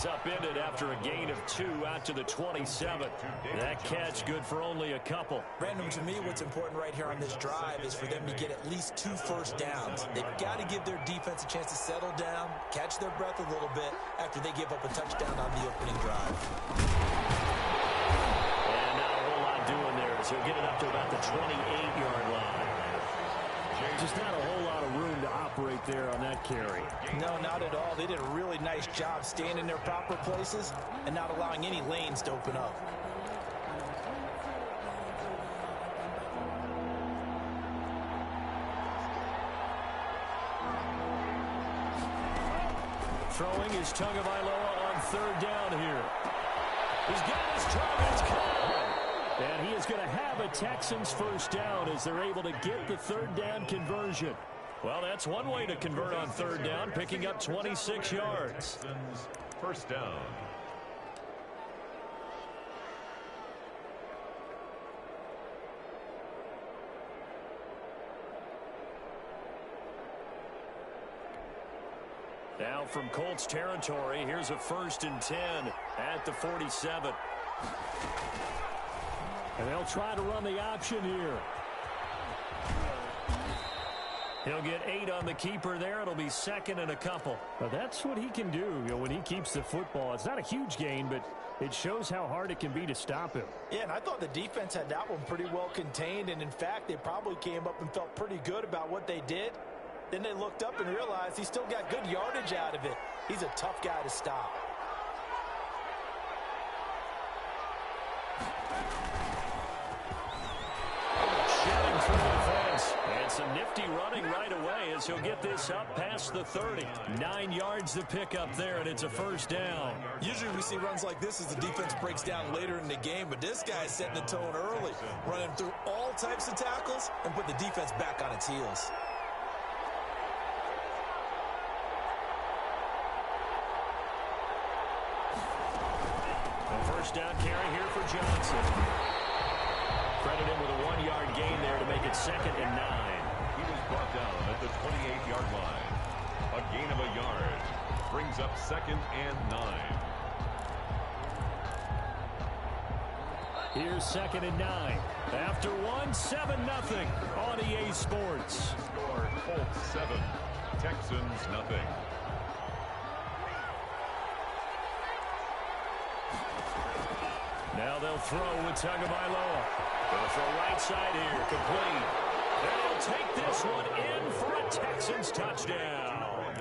is upended after a gain of 2 out to the 27. That catch good for only a couple. Brandon, to me, what's important right here on this drive is for them to get at least 2 first downs. They've got to give their defense a chance to settle down, catch their breath a little bit after they give up a touchdown on the opening drive. And not a whole lot doing there as he'll get it up to about the 28-yard line. Just not a whole lot of room to operate there on that carry. No, not at all. They did a really nice job staying in their proper places and not allowing any lanes to open up. Throwing is Tagovailoa on 3rd down here. He's got his targets caught. And he is going to have a Texans first down as they're able to get the 3rd down conversion. Well, that's one way to convert on 3rd down, picking up 26 yards. First down. Now from Colts territory, here's a 1st and 10 at the 47. And they'll try to run the option here. He'll get 8 on the keeper there. It'll be 2nd and a couple. But that's what he can do, when he keeps the football. It's not a huge gain, but it shows how hard it can be to stop him. Yeah, and I thought the defense had that one pretty well contained. And, in fact, they probably came up and felt pretty good about what they did. Then they looked up and realized he still got good yardage out of it. He's a tough guy to stop. Shedding through the defense. And some nifty running right away as he'll get this up past the 30. 9 yards to pick up there, and it's a first down. Usually we see runs like this as the defense breaks down later in the game, but this guy's setting the tone early, running through all types of tackles and put the defense back on its heels. First down carry here for Johnson. Credit him with a 1-yard gain there to make it 2nd and 9. He was brought down at the 28-yard line. A gain of a yard brings up 2nd and 9. Here's 2nd and 9. After 7-0 on EA Sports. Score Colts 7, Texans nothing. Now they'll throw with Tagovailoa. They'll throw right side here, complete. They'll take this one in for a Texans touchdown.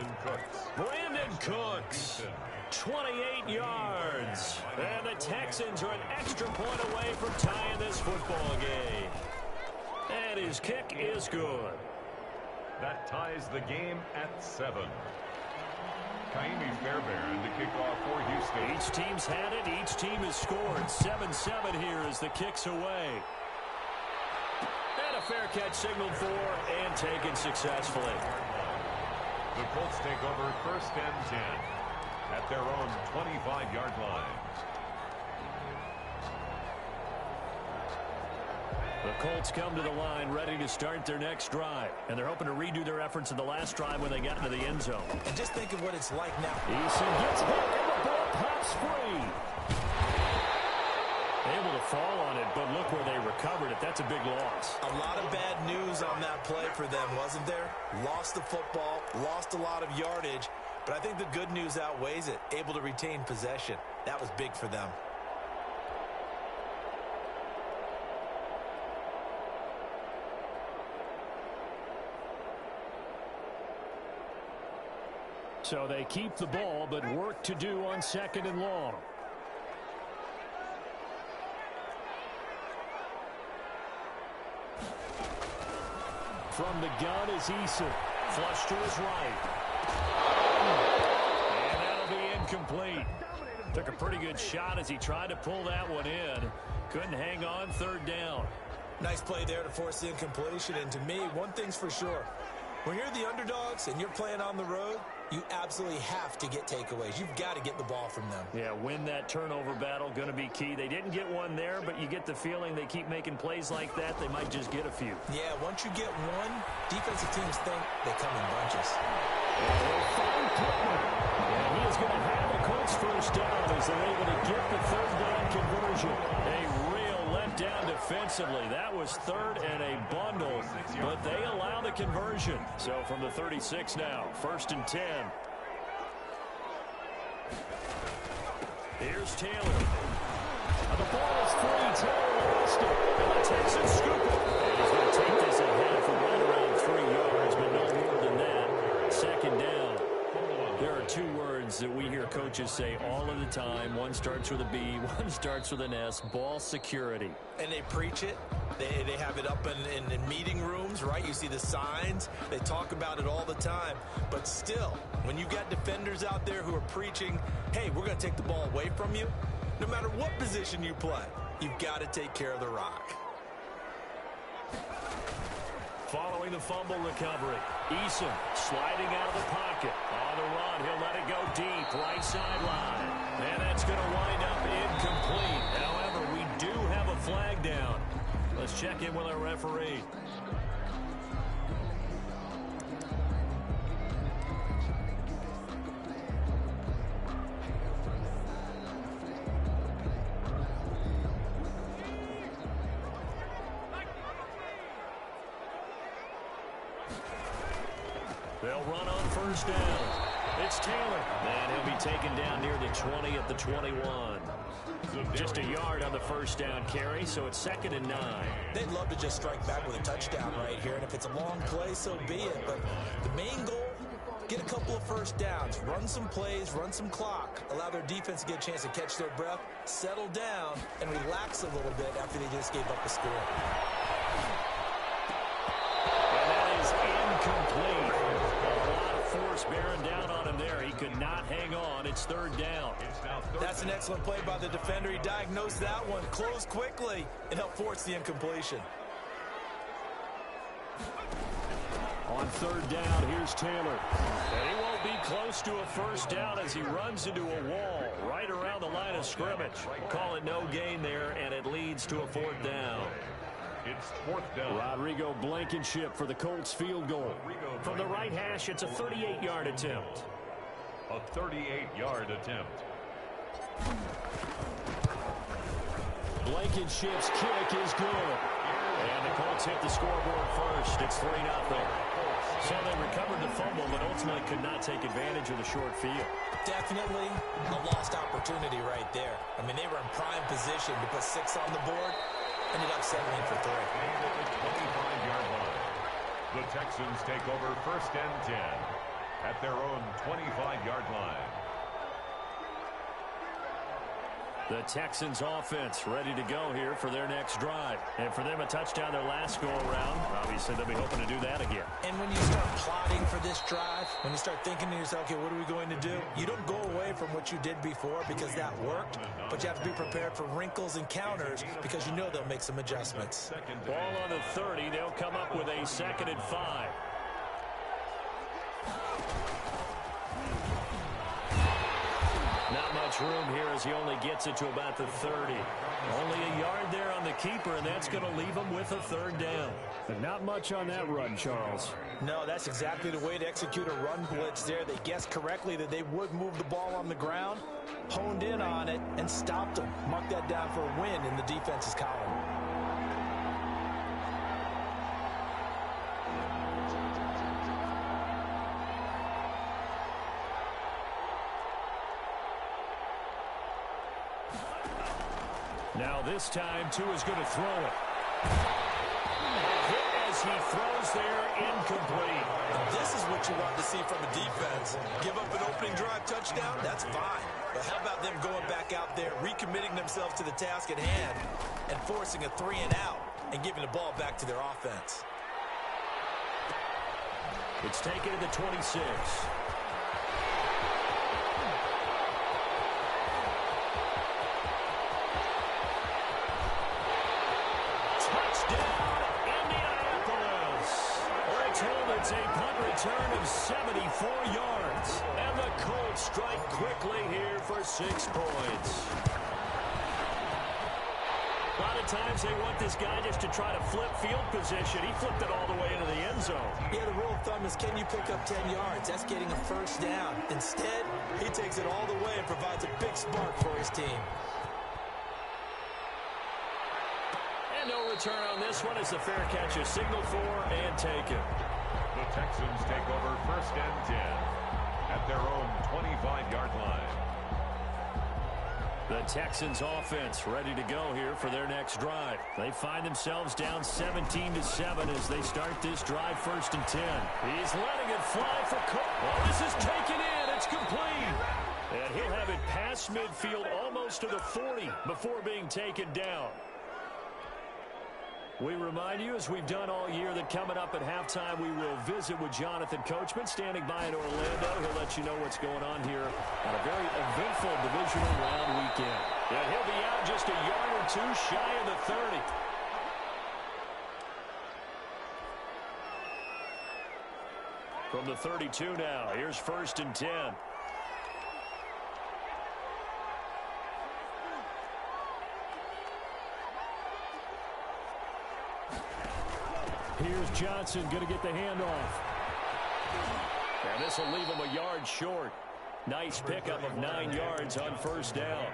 Brandon Cooks, 28 yards. And the Texans are an extra point away from tying this football game. And his kick is good. That ties the game at 7. Kaimi Fairbairn to kick off for Houston. Each team's had it. Each team has scored. 7-7 here as the kick's away. And a fair catch signaled for and taken successfully. The Colts take over 1st and 10 at their own 25-yard line. The Colts come to the line ready to start their next drive. And they're hoping to redo their efforts in the last drive when they got into the end zone. And just think of what it's like now. Eason gets hit and the ball pops free. Able to fall on it, but look where they recovered it. That's a big loss. A lot of bad news on that play for them, wasn't there? Lost the football, lost a lot of yardage, but I think the good news outweighs it. Able to retain possession. That was big for them. So they keep the ball, but work to do on 2nd and long. From the gun is Eason. Flush to his right. And that'll be incomplete. Took a pretty good shot as he tried to pull that one in. Couldn't hang on 3rd down. Nice play there to force the incompletion. And to me, one thing's for sure. When you're the underdogs and you're playing on the road, you absolutely have to get takeaways. You've got to get the ball from them. Yeah, win that turnover battle, going to be key. They didn't get one there, but you get the feeling they keep making plays like that, they might just get a few. Yeah, once you get one, defensive teams think they come in bunches. And he is going to have the Colts first down as they're able to get the third down conversion. A real letdown defensively. That was third and a bundle, but they allow the conversion. So from the 36 now, 1st and 10. Here's Taylor. The ball is free. Taylor lost it. And the Texans scoop it. And he's going to take this ahead for right around 3 yards, but no more than that. 2nd down. There are 2 words that we hear coaches say all of the time. One starts with a B, one starts with an S. Ball security. And they preach it. They have it up in meeting rooms, right? You see the signs. They talk about it all the time. But still, when you got defenders out there who are preaching, hey, we're going to take the ball away from you, no matter what position you play, you've got to take care of the rock. Following the fumble recovery, Eason sliding out of the pocket. On the run, he'll let it go deep, right sideline. And that's going to wind up incomplete. However, we do have a flag down. Let's check in with our referee. They'll run on 1st down. It's Taylor. And he'll be taken down near the 20 at the 21. Just a yard on the 1st down carry, so it's 2nd and 9. They'd love to just strike back with a touchdown right here, and if it's a long play, so be it. But the main goal, get a couple of 1st downs, run some plays, run some clock, allow their defense to get a chance to catch their breath, settle down, and relax a little bit after they just gave up a score. And that is incomplete. A lot of force bearing down on him there. He could not hang on. It's 3rd down. That's an excellent play by the defender. He diagnosed that one, closed quickly, and helped force the incompletion. On 3rd down, here's Taylor. And he won't be close to a 1st down as he runs into a wall right around the line of scrimmage. Call it no gain there, and it leads to a 4th down. It's 4th down. Rodrigo Blankenship for the Colts field goal. From the right hash, it's a 38-yard attempt. A 38-yard attempt. Blankenship's kick is good. And the Colts hit the scoreboard first. It's 3-0. So they recovered the fumble, but ultimately could not take advantage of the short field. Definitely a lost opportunity right there. I mean, they were in prime position to put 6 on the board. Ended up settling for 3. At the 25-yard line. The Texans take over 1st and 10 at their own 25-yard line. The Texans offense ready to go here for their next drive. And for them, a touchdown their last go-around. Obviously, they'll be hoping to do that again. And when you start plotting for this drive, when you start thinking to yourself, okay, what are we going to do? You don't go away from what you did before because that worked, but you have to be prepared for wrinkles and counters because you know they'll make some adjustments. Ball on the 30. They'll come up with a 2nd and 5. Not much room here as he only gets it to about the 30. Only a yard there on the keeper, and that's going to leave him with a 3rd down. And not much on that run, Charles. No, that's exactly the way to execute a run blitz there. They guessed correctly that they would move the ball on the ground, honed in on it, and stopped them. Mark that down for a win in the defense's column. Now this time, Tua is going to throw it. Hit as he throws there, incomplete. And this is what you want to see from a defense. Give up an opening drive touchdown, that's fine. But how about them going back out there, recommitting themselves to the task at hand, and forcing a 3 and out, and giving the ball back to their offense. It's taken to the 26. It's a punt return of 74 yards. And the Colts strike quickly here for 6 points. A lot of times they want this guy just to try to flip field position. He flipped it all the way into the end zone. Yeah, the rule of thumb is, can you pick up 10 yards? That's getting a first down. Instead, he takes it all the way and provides a big spark for his team. And no return on this one as the fair catch is signaled for and taken. The Texans take over 1st and 10 at their own 25-yard line. The Texans offense ready to go here for their next drive. They find themselves down 17-7 as they start this drive 1st and 10. He's letting it fly for Cook. Oh, this is taken in. It's complete. And he'll have it past midfield almost to the 40 before being taken down. We remind you, as we've done all year, that coming up at halftime, we will visit with Jonathan Coachman standing by in Orlando. He'll let you know what's going on here on a very eventful divisional round weekend. And he'll be out just a yard or two shy of the 30. From the 32 now, here's 1st and 10. Here's Johnson going to get the handoff. And this will leave him a yard short. Nice pickup of 9 yards on 1st down.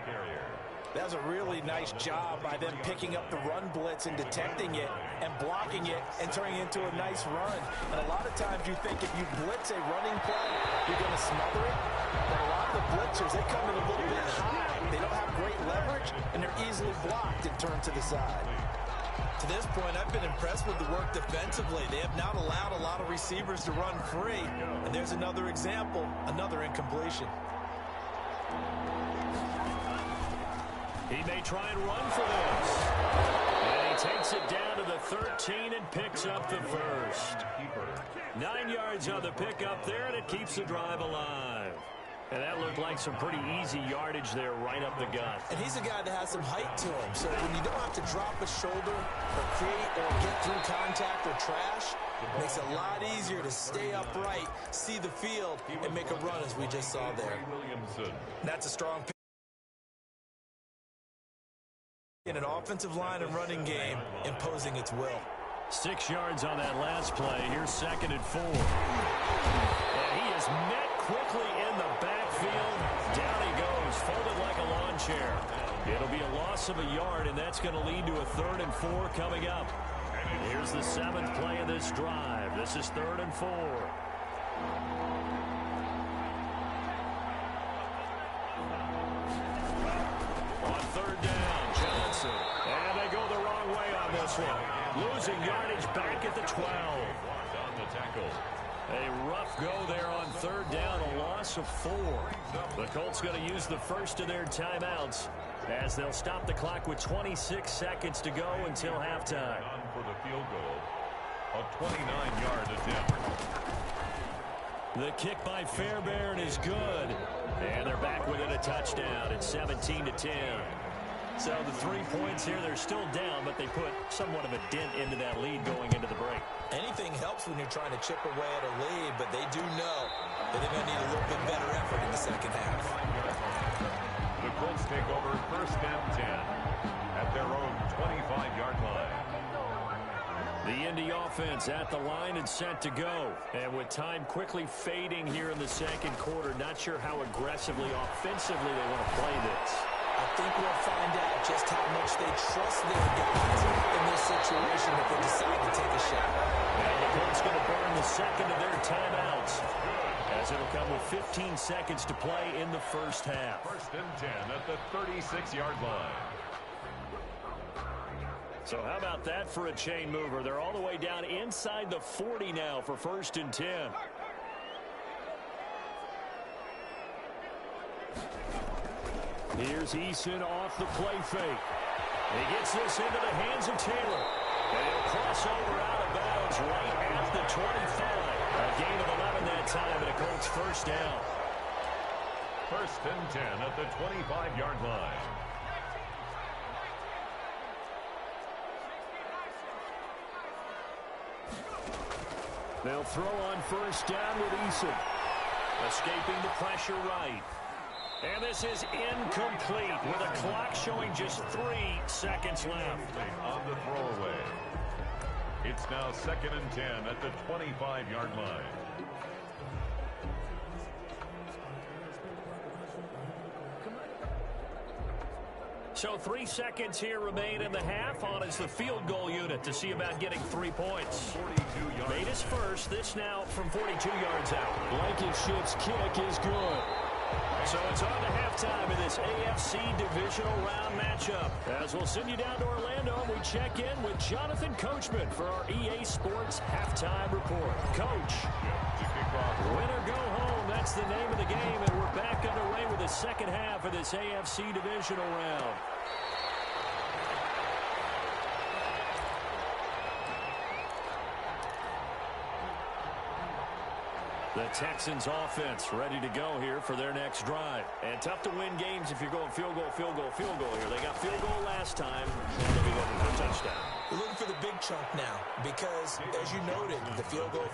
That was a really nice job by them picking up the run blitz and detecting it and blocking it and turning it into a nice run. And a lot of times you think if you blitz a running play, you're going to smother it. But a lot of the blitzers, they come in a little bit high. They don't have great leverage, and they're easily blocked and turned to the side. To this point, I've been impressed with the work defensively. They have not allowed a lot of receivers to run free. And there's another example, another incompletion. He may try and run for this. And he takes it down to the 13 and picks up the first. 9 yards on the pickup there, and it keeps the drive alive. And that looked like some pretty easy yardage there right up the gut. And he's a guy that has some height to him. So when you don't have to drop a shoulder or create or get through contact or trash, it makes it a lot easier to stay upright, see the field, and make a run as we just saw there. That's a strong pick. In an offensive line and running game, imposing its will. 6 yards on that last play. Here's 2nd and 4. And he is met quickly in the backfield. Down he goes, folded like a lawn chair. It'll be a loss of a yard, and that's going to lead to a 3rd and 4 coming up. Here's the 7th play of this drive. This is 3rd and 4. On 3rd down, Johnson. And they go the wrong way on this one. Losing yardage back at the 12. On the tackle. A rough go there on 3rd down, a loss of 4. The Colts going to use the first of their timeouts as they'll stop the clock with 26 seconds to go until halftime. On for the field goal. A 29-yard attempt. The kick by Fairbairn is good. And they're back within a touchdown at 17-10. So the 3 points here, they're still down, but they put somewhat of a dent into that lead going into the break. Anything helps when you're trying to chip away at a lead, but they do know that they're going to need a little bit better effort in the second half. The Colts take over 1st and 10 at their own 25-yard line. The Indy offense at the line and set to go. And with time quickly fading here in the 2nd quarter, not sure how aggressively, offensively they want to play this. I think we'll find out just how much they trust their guys in this situation if they decide to take a shot. And the Colts going to burn the 2nd of their timeouts, as it'll come with 15 seconds to play in the first half. 1st and 10 at the 36-yard line. So how about that for a chain mover? They're all the way down inside the 40 now for 1st and 10. Here's Eason off the play fake. He gets this into the hands of Taylor. And he'll cross over out of bounds right at the 25. A gain of 11 that time, and a Colts first down. 1st and 10 at the 25-yard line. They'll throw on 1st down with Eason. Escaping the pressure right. And this is incomplete with a clock showing just 3 seconds left. On the throwaway. It's now 2nd and 10 at the 25-yard line. So 3 seconds here remain in the half. On is the field goal unit to see about getting 3 points. 42 yards. Made his first. This now from 42 yards out. Blankenship's kick is good. So it's on to halftime in this AFC divisional round matchup. As we'll send you down to Orlando, we check in with Jonathan Coachman for our EA Sports halftime report. Coach, win or go home, that's the name of the game, and we're back underway with the second half of this AFC divisional round. The Texans offense ready to go here for their next drive. And tough to win games if you're going field goal, field goal, field goal here. They got field goal last time. They'll be looking for a touchdown. We're looking for the big chunk now because, as you noted, the field goal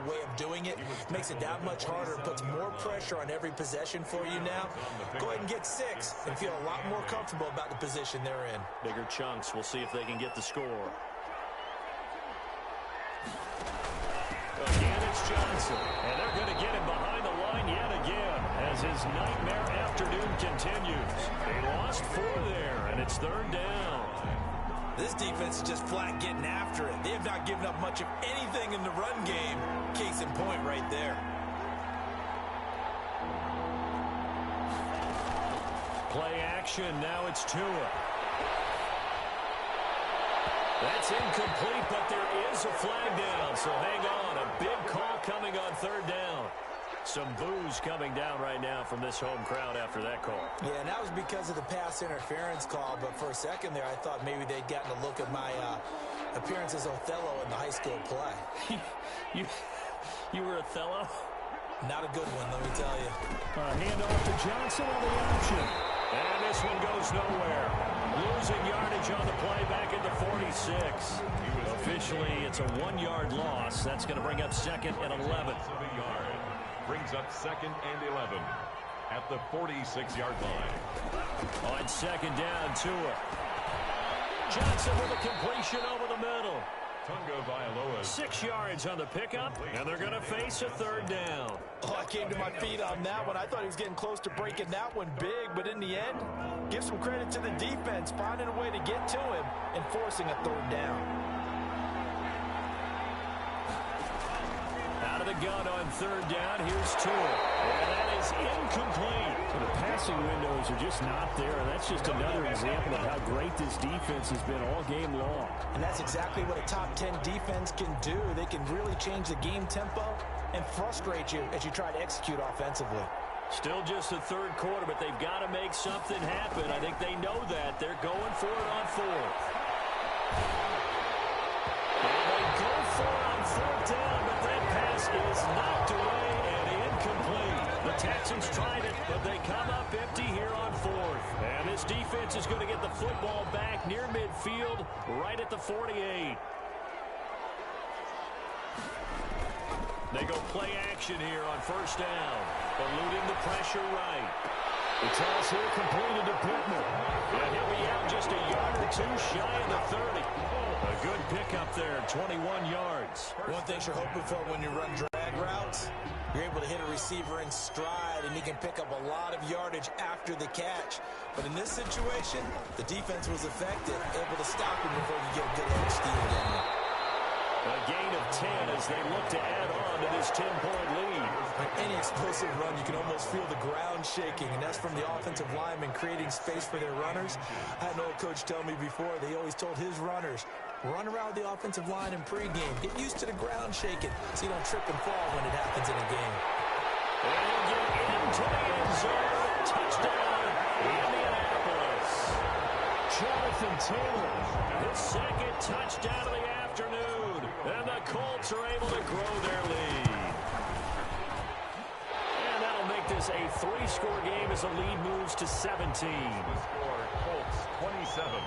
way of doing it makes it that much harder. It puts more pressure on every possession for you now. Go ahead and get 6 and feel a lot more comfortable about the position they're in. Bigger chunks. We'll see if they can get the score. Again, it's Johnson. And they're going to get him behind the line yet again as his nightmare afternoon continues. They lost 4 there, and it's 3rd down. This defense is just flat getting after it. They have not given up much of anything in the run game. Case in point right there. Play action. Now it's Tua. That's incomplete, but there is a flag down, so hang on. A big call coming on 3rd down. Some boos coming down right now from this home crowd after that call. Yeah, and that was because of the pass interference call, but for a second there I thought maybe they'd gotten a look at my appearance as Othello in the high school play. You were Othello? Not a good one, let me tell you. Hand off to Johnson on the option. And this one goes nowhere. Losing yardage on the play back at the 46. Officially, it's a 1-yard loss. That's going to bring up 2nd and 11. Brings up 2nd and 11 at the 46-yard line. On 2nd down, Tua. Johnson with a completion over the middle. 6 yards on the pickup, and they're going to face a 3rd down. Oh, I came to my feet on that one. I thought he was getting close to breaking that one big, but in the end, give some credit to the defense, finding a way to get to him and forcing a 3rd down. Out of the gun on 3rd down, here's Tua. And that is incomplete. The passing windows are just not there. That's just another example of how great this defense has been all game long. And that's exactly what a top 10 defense can do. They can really change the game tempo and frustrate you as you try to execute offensively. Still just the 3rd quarter, but they've got to make something happen. I think they know that. They're going for it on 4th. And they go for it on 4th down, but that pass is knocked away and incomplete. The Texans tried it, but they come up empty here on 4th. And this defense is going to get the football back near midfield, right at the 48. They go play action here on 1st down, eluding the pressure right. The toss here completed to Pittman. And he'll be out just a yard or 2 shy of the 30. A good pickup there, 21 yards. One thing you're hoping for when you run drag routes, you're able to hit a receiver in stride, and he can pick up a lot of yardage after the catch. But in this situation, the defense was effective, able to stop him before you get a good edge steal down. A gain of 10 as they look to add on to this 10-point lead. On any explosive run, you can almost feel the ground shaking, and that's from the offensive linemen creating space for their runners. I had an old coach tell me before, they always told his runners, run around the offensive line in pregame. Get used to the ground shaking so you don't trip and fall when it happens in a game. And he'll get into the end zone. Touchdown, Indianapolis. Jonathan Taylor. His 2nd touchdown of the afternoon. And the Colts are able to grow their lead. And that'll make this a 3-score game as the lead moves to 17. The score, Colts 27,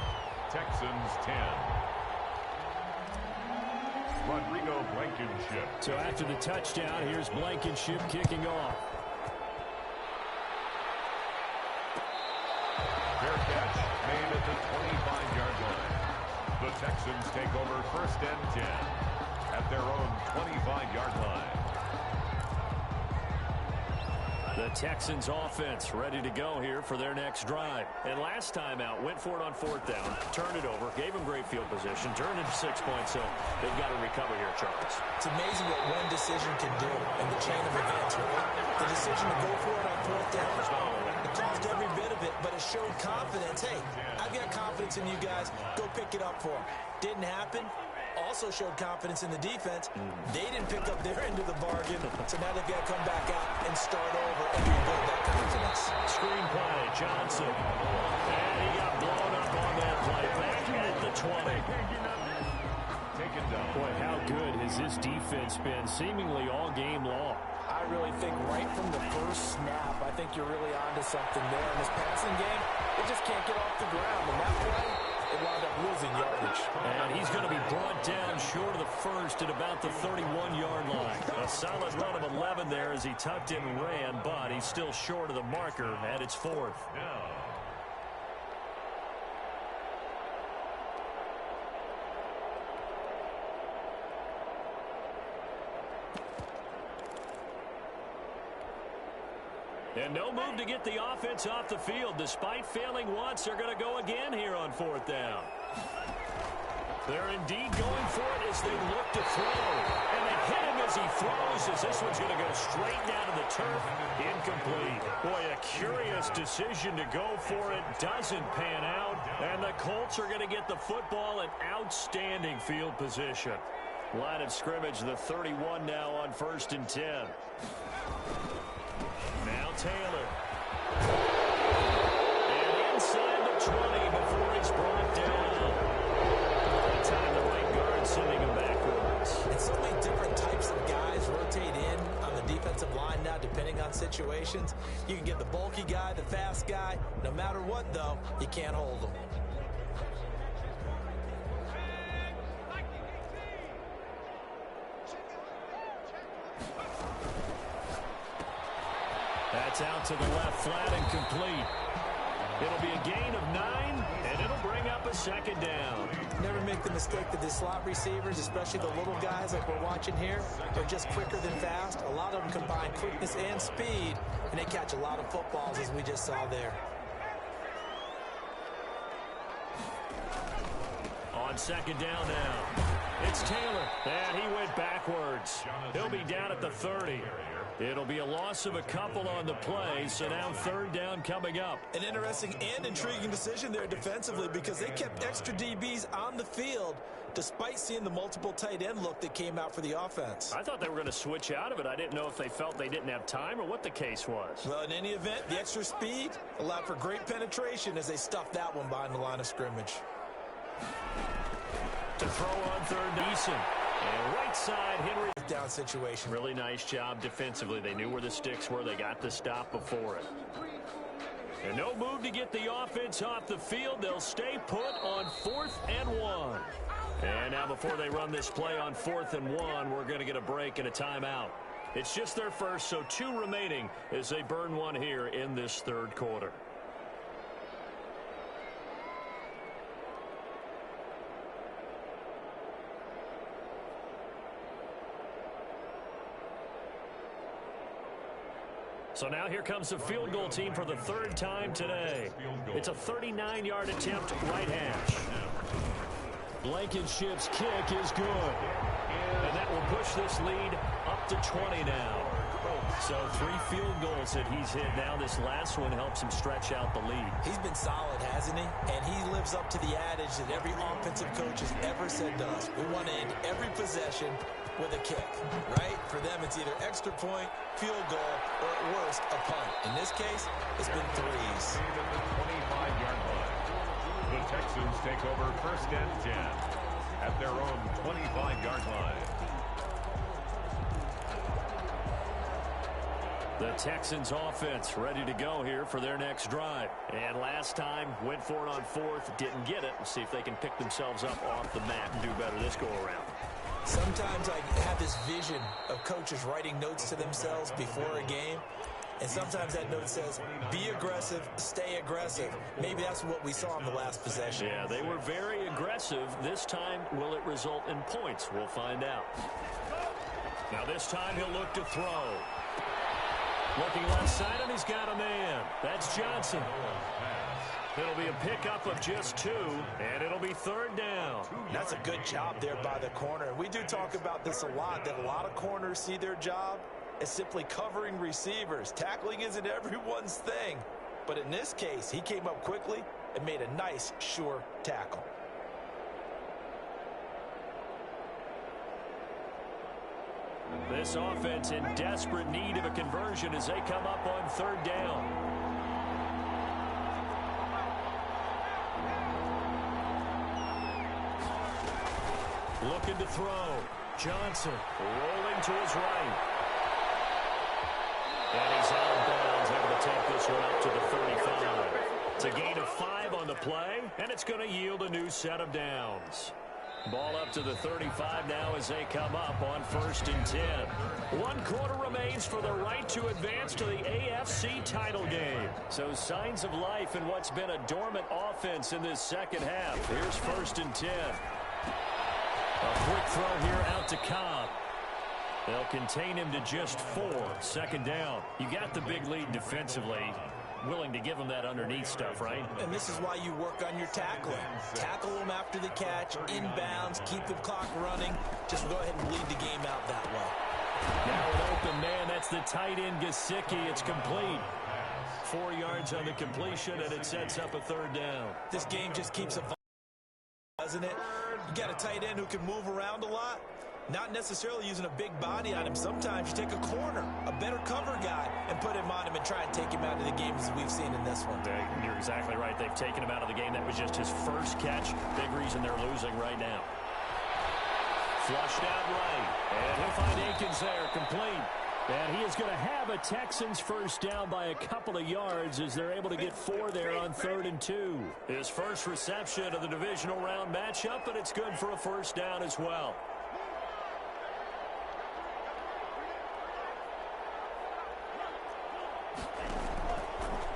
Texans 10. Rodrigo Blankenship. So after the touchdown, here's Blankenship kicking off. at the 25-yard line. The Texans take over 1st and 10 at their own 25-yard line. The Texans offense ready to go here for their next drive. And last time out, went for it on 4th down, turned it over, gave them great field position, turned into 6 points, so they've got to recover here, Charles. It's amazing what one decision can do in the chain of events, right? The decision to go for it on 4th down, it caused every bit of it, but it showed confidence. Hey, I've got confidence in you guys. Go pick it up for them. Didn't happen. Also showed confidence in the defense. They didn't pick up their end of the bargain, so now they've got to come back out and start over and rebuild that confidence. Screen play, Johnson. And he got blown up on that play. Back at the 20. Taken down. Boy, how good has this defense been seemingly all game long? I really think right from the first snap, I think you're really onto something there. In this passing game, it just can't get off the ground. And that play, it wound up losing yardage. And he's going to be brought down short of the first at about the 31-yard line. A solid run of 11 there as he tucked in and ran, but he's still short of the marker at its 4th. And no move to get the offense off the field. Despite failing once, they're going to go again here on 4th down. They're indeed going for it as they look to throw. And they hit him as he throws, as this one's going to go straight down to the turf. Incomplete. Boy, a curious decision to go for it. Doesn't pan out. And the Colts are going to get the football in outstanding field position. Line of scrimmage, the 31 now on 1st and 10. Now Taylor. And inside the 20 before he's brought down. That time the right guard sending him backwards. And so many different types of guys rotate in on the defensive line now, depending on situations. You can get the bulky guy, the fast guy. No matter what, though, you can't hold them. That's out to the left, flat and complete. It'll be a gain of 9, and it'll bring up a 2nd down. Never make the mistake that the slot receivers, especially the little guys like we're watching here, are just quicker than fast. A lot of them combine quickness and speed, and they catch a lot of footballs, as we just saw there. On 2nd down now. It's Taylor, and he went backwards. He'll be down at the 30. It'll be a loss of a couple on the play, so now 3rd down coming up. An interesting and intriguing decision there defensively because they kept extra DBs on the field despite seeing the multiple tight end look that came out for the offense. I thought they were going to switch out of it. I didn't know if they felt they didn't have time or what the case was. Well, in any event, the extra speed allowed for great penetration as they stuffed that one behind the line of scrimmage. To throw on 3rd, Neeson. And right side, Henry. Down situation. Really nice job defensively. They knew where the sticks were. They got the stop before it. And no move to get the offense off the field. They'll stay put on 4th and 1. And now before they run this play on 4th and 1, we're going to get a break and a timeout. It's just their first, so 2 remaining as they burn one here in this 3rd quarter. So now here comes the field goal team for the 3rd time today. It's a 39-yard attempt, right hash. Blankenship's kick is good. And that will push this lead up to 20 now. So 3 field goals that he's hit now. This last one helps him stretch out the lead. He's been solid, hasn't he? And he lives up to the adage that every offensive coach has ever said to us. We want to end every possession with a kick, right? For them, it's either extra point, field goal, or at worst, a punt. In this case, it's been 3s. At the 25-yard line. The Texans take over 1st and 10 at their own 25-yard line. The Texans offense ready to go here for their next drive. And last time, went for it on 4th, didn't get it. We'll see if they can pick themselves up off the mat and do better this go-around. Sometimes I have this vision of coaches writing notes to themselves before a game, And sometimes that note says, be aggressive, stay aggressive. Maybe that's what we saw in the last possession. Yeah, they were very aggressive. This time, will it result in points? We'll find out. Now this time he'll look to throw. Looking left side, and he's got a man. That's Johnson. It'll be a pickup of just 2, and it'll be 3rd down. That's a good job there by the corner. We do talk about this a lot, that a lot of corners see their job as simply covering receivers. Tackling isn't everyone's thing. But in this case, he came up quickly and made a nice, sure tackle. This offense in desperate need of a conversion as they come up on 3rd down. Looking to throw. Johnson rolling to his right. And he's out of bounds, able to take this one up to the 35. It's a gain of 5 on the play, and it's going to yield a new set of downs. Ball up to the 35 now as they come up on 1st and 10. 1 quarter remains for the right to advance to the AFC title game. So signs of life in what's been a dormant offense in this second half. Here's 1st and 10. A quick throw here out to Cobb. They'll contain him to just 4. 2nd down. You got the big lead defensively. Willing to give them that underneath stuff, right? And this is why you work on your tackling. Tackle them after the catch, inbounds, keep the clock running. Just go ahead and bleed the game out that way. Now an open man, that's the tight end, Gesicki. It's complete. 4 yards on the completion, and it sets up a 3rd down. This game just keeps evolving, doesn't it? You got a tight end who can move around a lot. Not necessarily using a big body on him. Sometimes you take a corner, a better cover guy, and put him on him and try and take him out of the game as we've seen in this one. You're exactly right. They've taken him out of the game. That was just his first catch. Big reason they're losing right now. Flushed out right. And he'll find Akins there, complete. And he is going to have a Texans first down by a couple of yards as they're able to get 4 there on 3rd and 2. His first reception of the divisional round matchup, but it's good for a first down as well.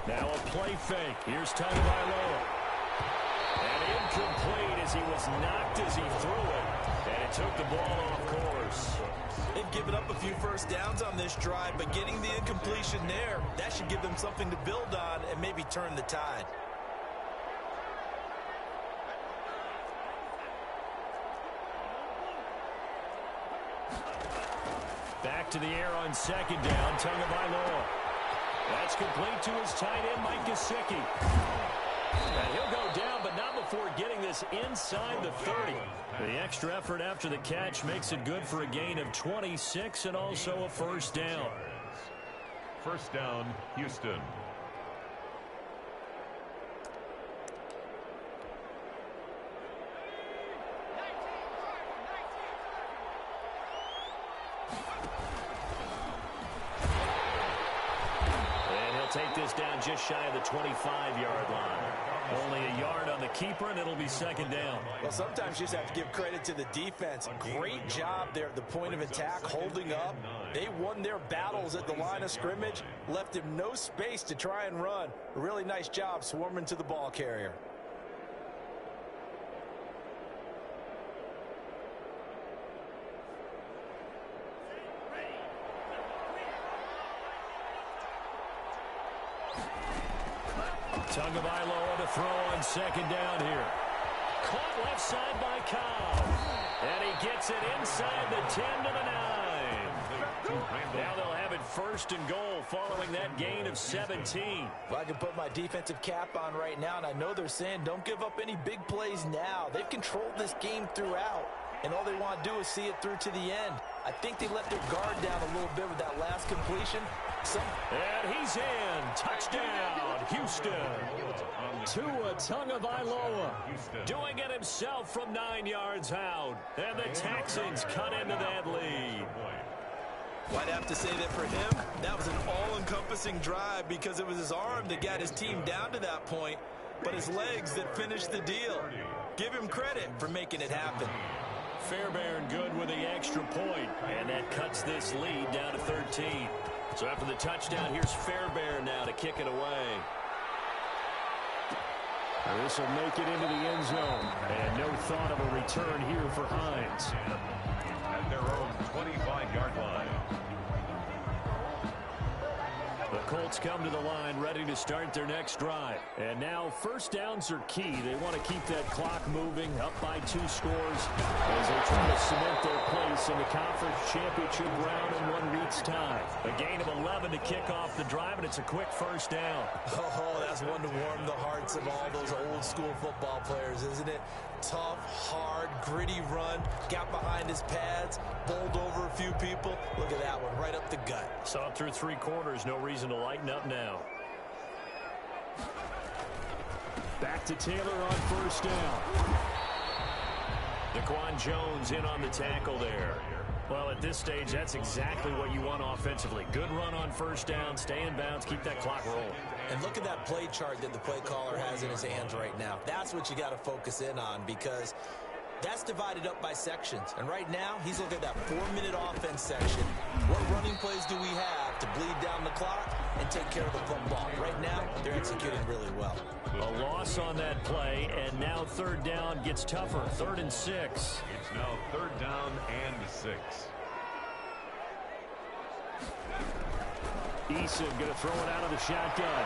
Now a play fake. Here's Tagovailoa. And incomplete as he was knocked as he threw it. And it took the ball off course. They've given up a few first downs on this drive, but getting the incompletion there, that should give them something to build on and maybe turn the tide. Back to the air on 2nd down. Tagovailoa. That's complete to his tight end, Mike Gesicki. And he'll go down, but not before getting this inside the 30. The extra effort after the catch makes it good for a gain of 26 and also a first down. 1st down, Houston. Take this down just shy of the 25-yard line. Only a yard on the keeper, and it'll be 2nd down. Well, sometimes you just have to give credit to the defense. Great job there at the point of attack, holding up. They won their battles at the line of scrimmage, left him no space to try and run. A really nice job swarming to the ball carrier. Tagovailoa to throw on 2nd down here. Caught left side by Cobb. And he gets it inside the 10 to the 9. Now they'll have it 1st and goal following that gain of 17. Well, I can put my defensive cap on right now, and I know they're saying don't give up any big plays now. They've controlled this game throughout, and all they want to do is see it through to the end. I think they let their guard down a little bit with that last completion. And he's in. Touchdown, Houston. Tua Tagovailoa doing it himself from 9 yards out. And the Texans cut into that lead. Well, I'd have to say that for him, that was an all-encompassing drive because it was his arm that got his team down to that point, but his legs that finished the deal. Give him credit for making it happen. Fairbairn good with the extra point, and that cuts this lead down to 13. So after the touchdown, here's Fairbairn now to kick it away. This will make it into the end zone. And no thought of a return here for Hines. At their own 25-yard line. The Colts come to the line ready to start their next drive. And now first downs are key. They want to keep that clock moving, up by 2 scores as they try to cement their place in the conference championship round in 1 week's time. A gain of 11 to kick off the drive, and it's a quick first down. Oh, that's one to warm the hearts of all those old school football players, isn't it? Tough, hard, gritty run, got behind his pads, bowled over a few people. Look at that one, right up the gut. Saw it through 3 quarters, no reason to lighten up now. Back to Taylor on first down. Daquan Jones in on the tackle there. Well, at this stage, that's exactly what you want offensively. Good run on first down, stay in bounds, keep that clock rolling. And look at that play chart that the play caller has in his hands right now. That's what you got to focus in on, because that's divided up by sections. And right now, he's looking at that 4-minute offense section. What running plays do we have to bleed down the clock and take care of the football? Right now, they're executing really well. A loss on that play, and now third down gets tougher. 3rd and 6. It's now 3rd down and 6. Eason going to throw it out of the shotgun.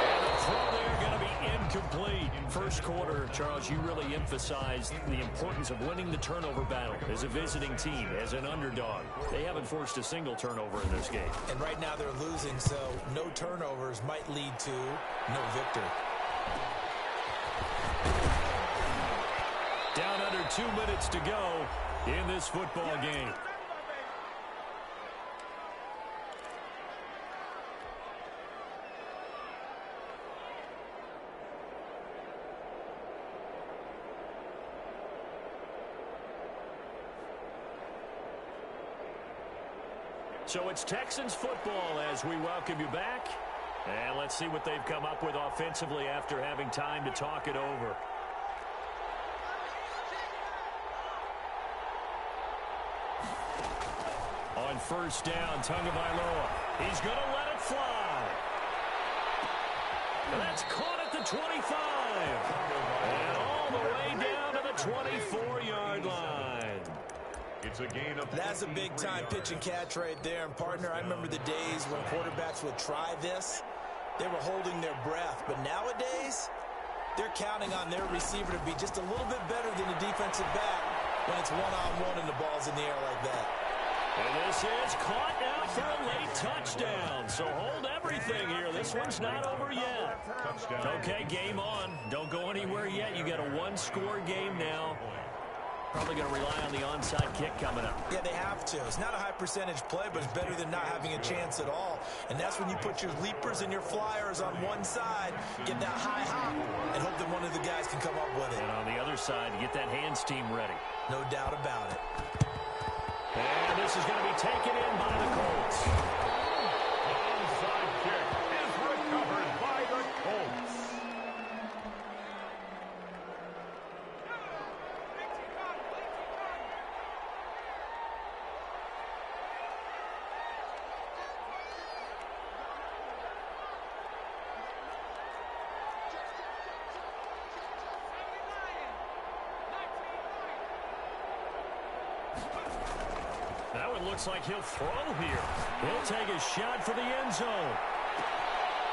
And the throw there going to be incomplete. First quarter, Charles, you really emphasized the importance of winning the turnover battle as a visiting team, as an underdog. They haven't forced a single turnover in this game. And right now they're losing, so no turnovers might lead to no victory. Down under 2 minutes to go in this football game. So it's Texans football as we welcome you back. And let's see what they've come up with offensively after having time to talk it over. On first down, Tagovailoa. He's going to let it fly. And that's caught at the 25. And all the way down to the 24-yard line. It's a gain of That's a big-time pitch and catch right there. And, partner, I remember the days when quarterbacks would try this. They were holding their breath. But nowadays, they're counting on their receiver to be just a little bit better than the defensive back when it's one-on-one and the ball's in the air like that. And this is caught now for a late touchdown. So hold everything here. This one's not over yet. touchdown. Okay, game on. Don't go anywhere yet. You got a 1-score game now. Probably going to rely on the onside kick coming up. Yeah, they have to. It's not a high percentage play, but it's better than not having a chance at all. And that's when you put your leapers and your flyers on one side, get that high hop, and hope that one of the guys can come up with it. And on the other side, get that hands team ready. No doubt about it. And this is going to be taken in by the Colts. Onside kick is recovered by the Colts. Now it looks like he'll throw here. He'll take a shot for the end zone.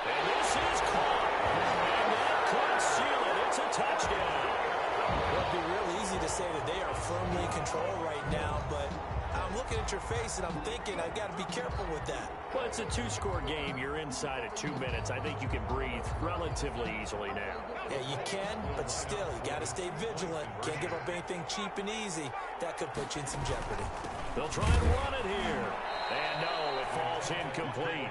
And this is caught. And that could seal it. It's a touchdown. Well, it'd be real easy to say that they are firmly in control right now, but I'm looking at your face and I'm thinking I've got to be careful with that. Well, it's a 2-score game. You're inside at 2 minutes. I think you can breathe relatively easily now. Yeah, you can, but still, you got to stay vigilant. Can't give up anything cheap and easy. That could put you in some jeopardy. They'll try and run it here. And no, it falls incomplete.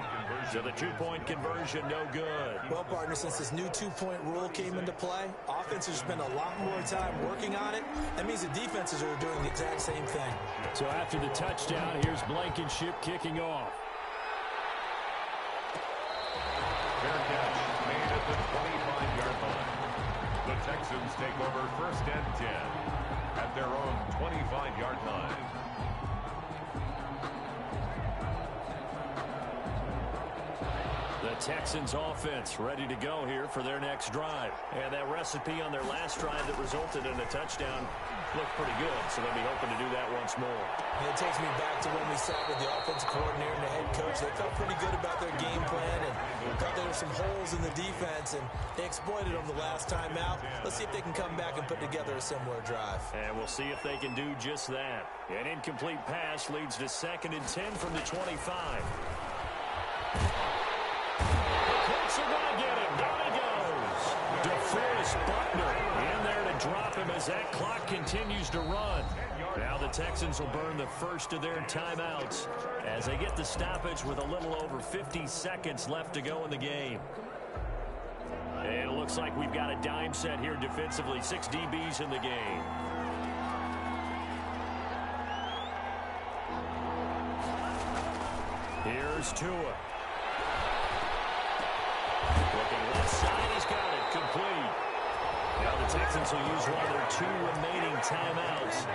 So the 2-point conversion, no good. Well, partner, since this new 2-point rule came into play, offenses spend a lot more time working on it. That means the defenses are doing the exact same thing. So after the touchdown, here's Blankenship kicking off. Fair catch made at the 25-yard line. The Texans take over 1st and 10 at their own 25-yard line. Texans offense ready to go here for their next drive. And that recipe on their last drive that resulted in a touchdown looked pretty good, so they'll be hoping to do that once more. And it takes me back to when we sat with the offensive coordinator and the head coach. They felt pretty good about their game plan and thought there were some holes in the defense, and they exploited them the last time out. Let's see if they can come back and put together a similar drive. And we'll see if they can do just that. An incomplete pass leads to 2nd and 10 from the 25. The Colts are going to get him. Down he goes. DeForest Buckner in there to drop him as that clock continues to run. Now the Texans will burn the first of their timeouts as they get the stoppage with a little over 50 seconds left to go in the game. And it looks like we've got a dime set here defensively. 6 DBs in the game. Here's Tua. Looking left side, he's got it. Complete. Now the Texans will use one of their 2 remaining timeouts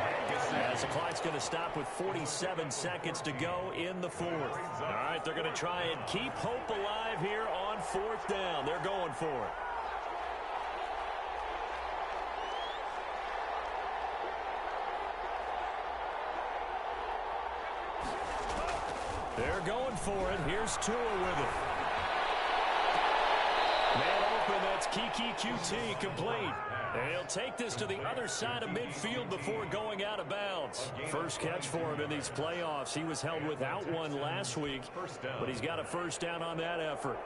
as the clock's going to stop with 47 seconds to go in the 4th. All right, they're going to try and keep hope alive here on 4th down. They're going for it. They're going for it. Here's Tua with it. Man open, that's Kiki QT complete. And he'll take this to the other side of midfield before going out of bounds. First catch for him in these playoffs. He was held without one last week, but he's got a first down on that effort.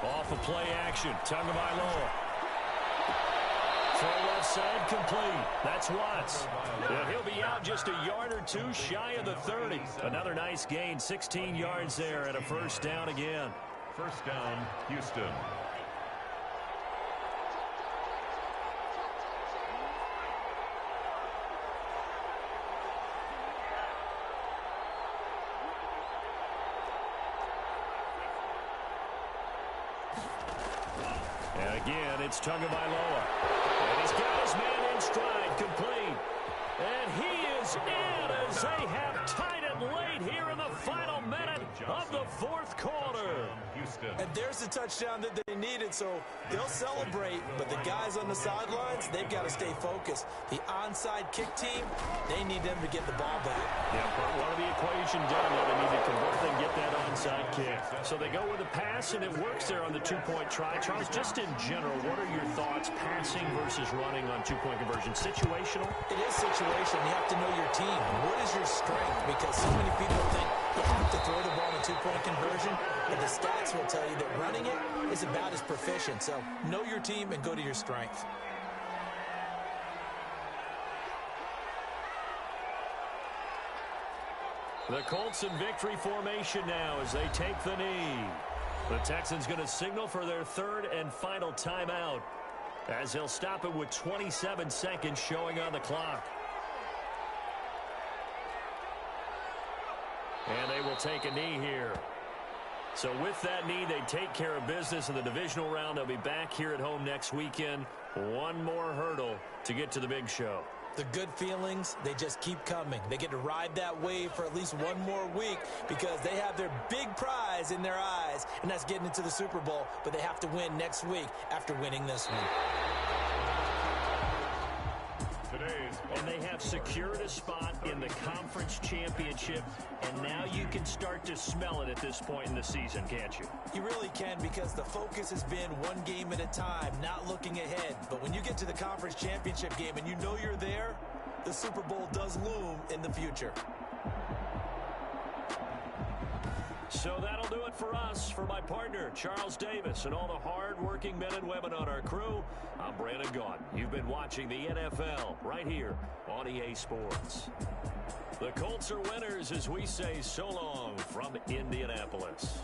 Off of play action, Tagovailoa. Throw left side complete. That's Watts. Well, he'll be out just a yard or 2 shy of the 30. Another nice gain, 16 yards there and a first down again. First down, Houston. And again, it's Tagovailoa. And he's got his man in stride, complete. And he is in as they have tied it late here in the final minute of the 4th quarter. And there's the touchdown that they needed, so they'll celebrate. But the guys on the sidelines, they've got to stay focused. The onside kick team, they need them to get the ball back. Yeah, part one of the equation done. They need to convert and get that onside kick. So they go with a pass, and it works there on the 2-point try. Charles, just in general, what are your thoughts passing versus running on 2-point conversion? Situational? It is situational. You have to know your team. What is your strength? Because so many people think you have to throw the ball in a 2-point conversion, but the stats will tell you that running it is about as proficient. So know your team and go to your strength. The Colts in victory formation now as they take the knee. The Texans going to signal for their 3rd and final timeout as they'll stop it with 27 seconds showing on the clock. And they will take a knee here. So with that knee, they take care of business in the divisional round. They'll be back here at home next weekend. One more hurdle to get to the big show. The good feelings, they just keep coming. They get to ride that wave for at least one more week because they have their big prize in their eyes, and that's getting into the Super Bowl. But they have to win next week after winning this one. And they have secured a spot in the conference championship, and now you can start to smell it at this point in the season, can't you? You really can, because the focus has been one game at a time, not looking ahead. But when you get to the conference championship game and you know you're there, the Super Bowl does loom in the future. So that'll do it for us. For my partner, Charles Davis, and all the hard-working men and women on our crew, I'm Brandon Gaudin. You've been watching the NFL right here on EA Sports. The Colts are winners as we say so long from Indianapolis.